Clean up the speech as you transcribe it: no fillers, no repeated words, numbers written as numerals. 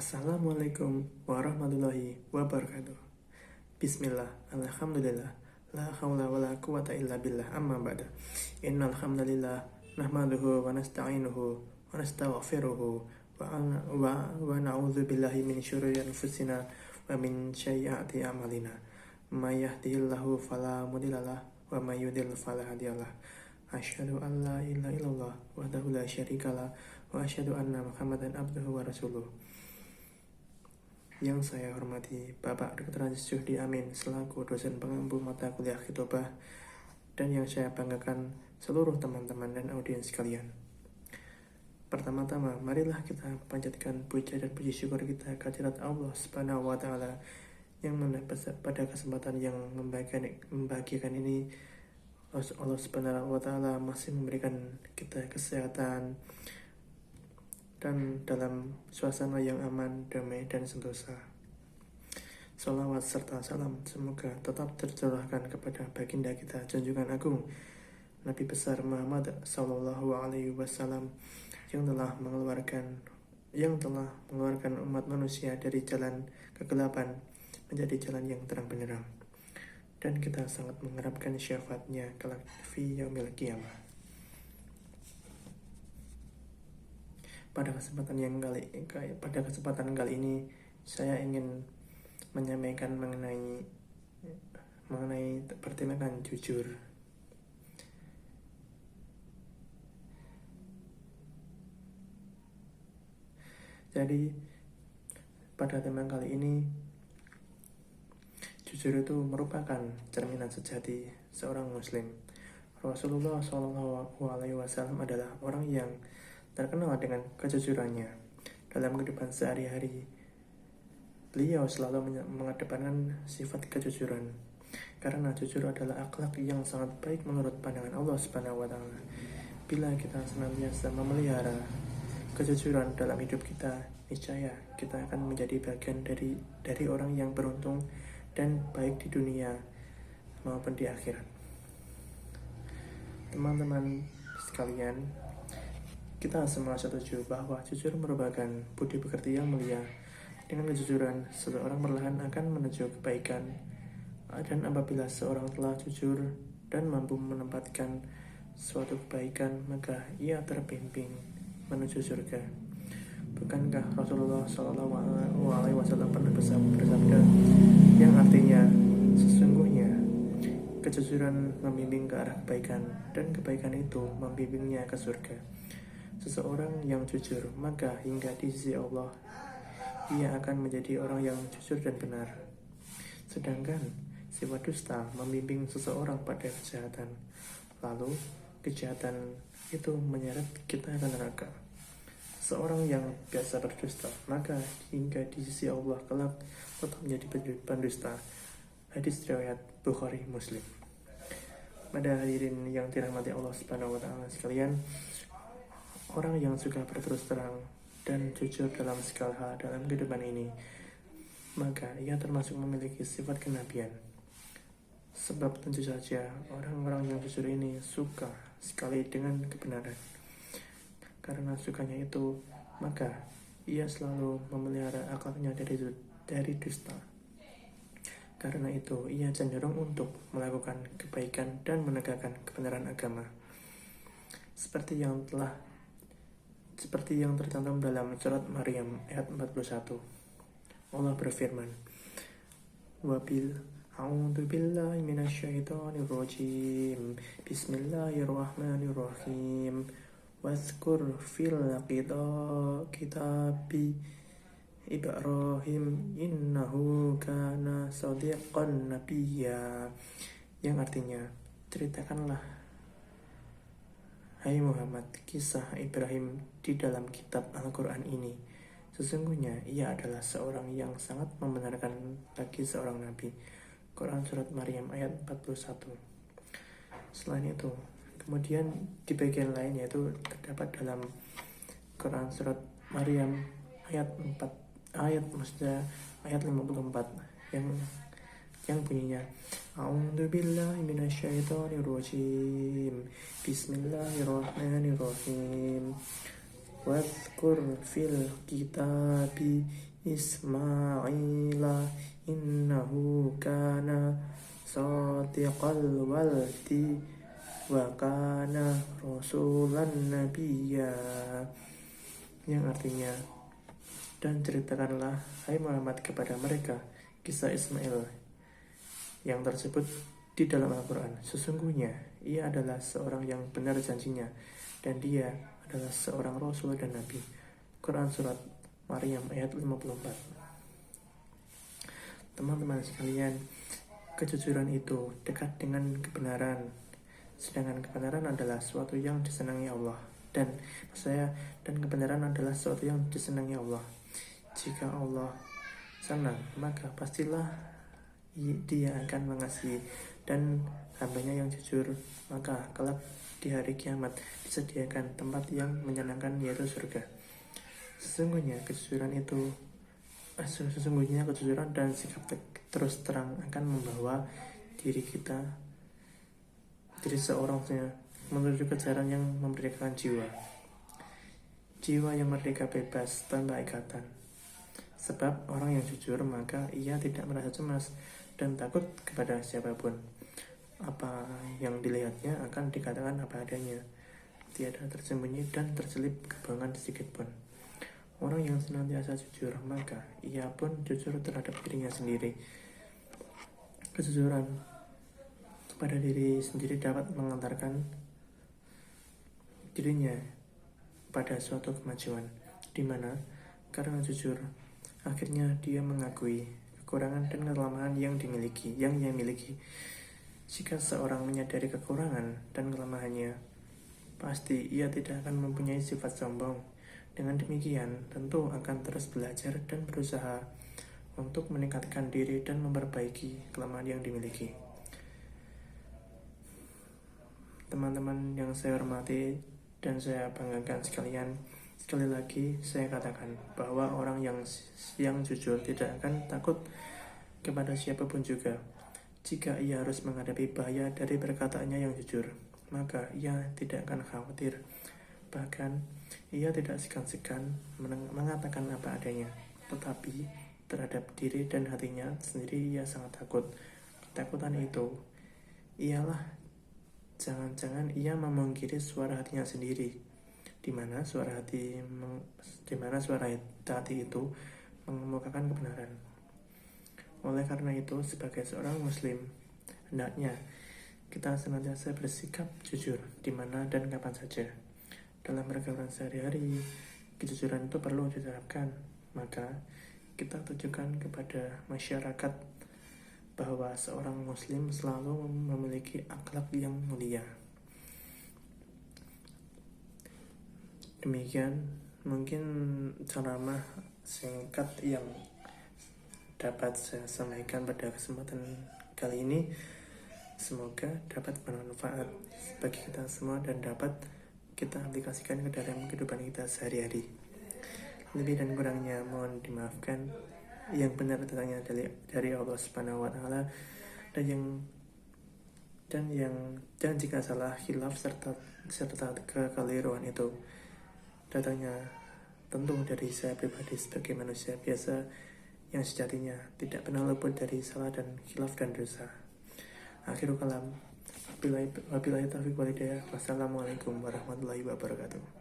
Assalamualaikum warahmatullahi wabarakatuh. Bismillah, alhamdulillah, la hawla wa la quwata illa billah, amma ba'da. Innal hamdalillah nahmaduhu wa nasta'inuhu wa nastaghfiruhu wa na'udzu billahi min syururi anfusina wa min sayyiati a'malina. May yahdihillahu fala mudhillalah wa may yudhlil fala hadiyalah. Asyhadu an la ilaha illallah wahdahu la syarikalah wa asyhadu anna Muhammadan abduhu wa rasuluh. Yang saya hormati Bapak Dr. Aziz Syuhdi Amin selaku dosen pengampu mata kuliah Khitobah, dan yang saya banggakan seluruh teman-teman dan audiens sekalian. Pertama-tama, marilah kita panjatkan puja dan puji syukur kita kehadirat Allah Subhanahu wa taala yang pada kesempatan yang membahagiakan ini Allah Subhanahu wa taala masih memberikan kita kesehatan dan dalam suasana yang aman, damai, dan sentosa. Salawat serta salam semoga tetap tercurahkan kepada baginda kita junjungan agung Nabi besar Muhammad Sallallahu Alaihi Wasallam yang telah mengeluarkan umat manusia dari jalan kegelapan menjadi jalan yang terang benderang, dan kita sangat mengharapkan syafaatnya kelak fi yaumil qiyamah. Pada kesempatan kali ini saya ingin menyampaikan mengenai pertimbangan jujur. Jadi pada tema kali ini, jujur itu merupakan cerminan sejati seorang muslim. Rasulullah SAW adalah orang yang terkenal dengan kejujurannya. Dalam kehidupan sehari-hari, beliau selalu mengedepankan sifat kejujuran, karena jujur adalah akhlak yang sangat baik menurut pandangan Allah Subhanahu wa taala. Bila kita senantiasa memelihara kejujuran dalam hidup kita, niscaya kita akan menjadi bagian dari orang yang beruntung dan baik di dunia maupun di akhirat. Teman-teman sekalian, kita semua setuju bahwa jujur merupakan budi pekerti yang mulia. Dengan kejujuran, seseorang perlahan akan menuju kebaikan. Dan apabila seorang telah jujur dan mampu menempatkan suatu kebaikan, maka ia terbimbing menuju surga. Bukankah Rasulullah SAW pernah bersabda yang artinya, sesungguhnya kejujuran membimbing ke arah kebaikan, dan kebaikan itu membimbingnya ke surga. Seseorang yang jujur, maka hingga di sisi Allah ia akan menjadi orang yang jujur dan benar. Sedangkan sifat dusta membimbing seseorang pada kejahatan, lalu kejahatan itu menyeret kita ke neraka. Seorang yang biasa berdusta, maka hingga di sisi Allah kelak tetap menjadi pendusta. Hadis riwayat Bukhari Muslim. Pada hadirin yang dirahmati Allah Subhanahu wa taala sekalian, orang yang suka berterus terang dan jujur dalam segala hal dalam kehidupan ini, maka ia termasuk memiliki sifat kenabian. Sebab tentu saja orang-orang yang jujur ini suka sekali dengan kebenaran. Karena sukanya itu, maka ia selalu memelihara akhlaknya dari dusta. Karena itu, ia cenderung untuk melakukan kebaikan dan menegakkan kebenaran agama. Seperti yang tercantum dalam surat Maryam ayat 41. Allah berfirman, A'udzu billahi minasyaitonir rajim. Bismillahirrahmanirrahim. Wazkur fil kitabi Ibrahim innahu kana shadiqan nabiyya. Yang artinya, ceritakanlah hai Muhammad kisah Ibrahim di dalam kitab Al-Quran ini. Sesungguhnya ia adalah seorang yang sangat membenarkan lagi seorang nabi. Quran surat Maryam ayat 41. Selain itu, kemudian di bagian lain yaitu terdapat dalam Quran surat Maryam ayat 54 yang bunyinya, A'udzu billahi minasyaitonir rajim. Bismillahirrahmanirrahim. Wadhkur fil kitabi Ismaila innahu kana sadiqal waldi wa kana rasulan nabiyya, yang artinya, dan ceritakanlah hai Muhammad kepada mereka kisah Ismail yang tersebut di dalam Al-Quran. Sesungguhnya ia adalah seorang yang benar janjinya dan dia adalah seorang rasul dan nabi. Quran surat Maryam ayat 54. Teman-teman sekalian, kejujuran itu dekat dengan kebenaran, sedangkan kebenaran adalah sesuatu yang disenangi Allah, dan kebenaran adalah sesuatu yang disenangi Allah. Jika Allah senang, maka pastilah dia akan mengasihi dan hambanya yang jujur, maka kelak di hari kiamat disediakan tempat yang menyenangkan, yaitu surga. Sesungguhnya kejujuran dan sikap terus terang akan membawa diri seorang menuju ke jalan yang memerdekakan jiwa yang merdeka, bebas tanpa ikatan. Sebab orang yang jujur, maka ia tidak merasa cemas dan takut kepada siapapun. Apa yang dilihatnya akan dikatakan apa adanya, tiada tersembunyi dan terselip kebohongan sedikit pun. Orang yang senantiasa jujur, maka ia pun jujur terhadap dirinya sendiri. Kejujuran pada diri sendiri dapat mengantarkan dirinya pada suatu kemajuan, di mana karena jujur, akhirnya dia mengakui kekurangan dan kelemahan yang ia miliki. Jika seorang menyadari kekurangan dan kelemahannya, pasti ia tidak akan mempunyai sifat sombong. Dengan demikian, tentu akan terus belajar dan berusaha untuk meningkatkan diri dan memperbaiki kelemahan yang dimiliki. Teman-teman yang saya hormati dan saya banggakan sekalian, sekali lagi saya katakan bahwa orang yang jujur tidak akan takut kepada siapapun juga. Jika ia harus menghadapi bahaya dari perkataannya yang jujur, maka ia tidak akan khawatir. Bahkan ia tidak segan-segan mengatakan apa adanya, tetapi terhadap diri dan hatinya sendiri ia sangat takut. Ketakutan itu ialah jangan-jangan ia memungkiri suara hatinya sendiri, di mana suara hati itu mengemukakan kebenaran. Oleh karena itu, sebagai seorang muslim, hendaknya kita senantiasa bersikap jujur di mana dan kapan saja. Dalam pergaulan sehari-hari, kejujuran itu perlu diterapkan. Maka kita tunjukkan kepada masyarakat bahwa seorang muslim selalu memiliki akhlak yang mulia. Demikian mungkin ceramah singkat yang dapat saya sampaikan pada kesempatan kali ini. Semoga dapat bermanfaat bagi kita semua dan dapat kita aplikasikan ke dalam kehidupan kita sehari-hari. Lebih dan kurangnya mohon dimaafkan. Yang benar datangnya dari Allah Subhanahu wa taala, dan jika salah, khilaf serta kekeliruan itu datangnya tentu dari saya pribadi sebagai manusia biasa yang sejatinya tidak pernah luput dari salah dan khilaf dan dosa. Akhirul kalam, wabillahi taufiq wal hidayah. Wassalamualaikum warahmatullahi wabarakatuh.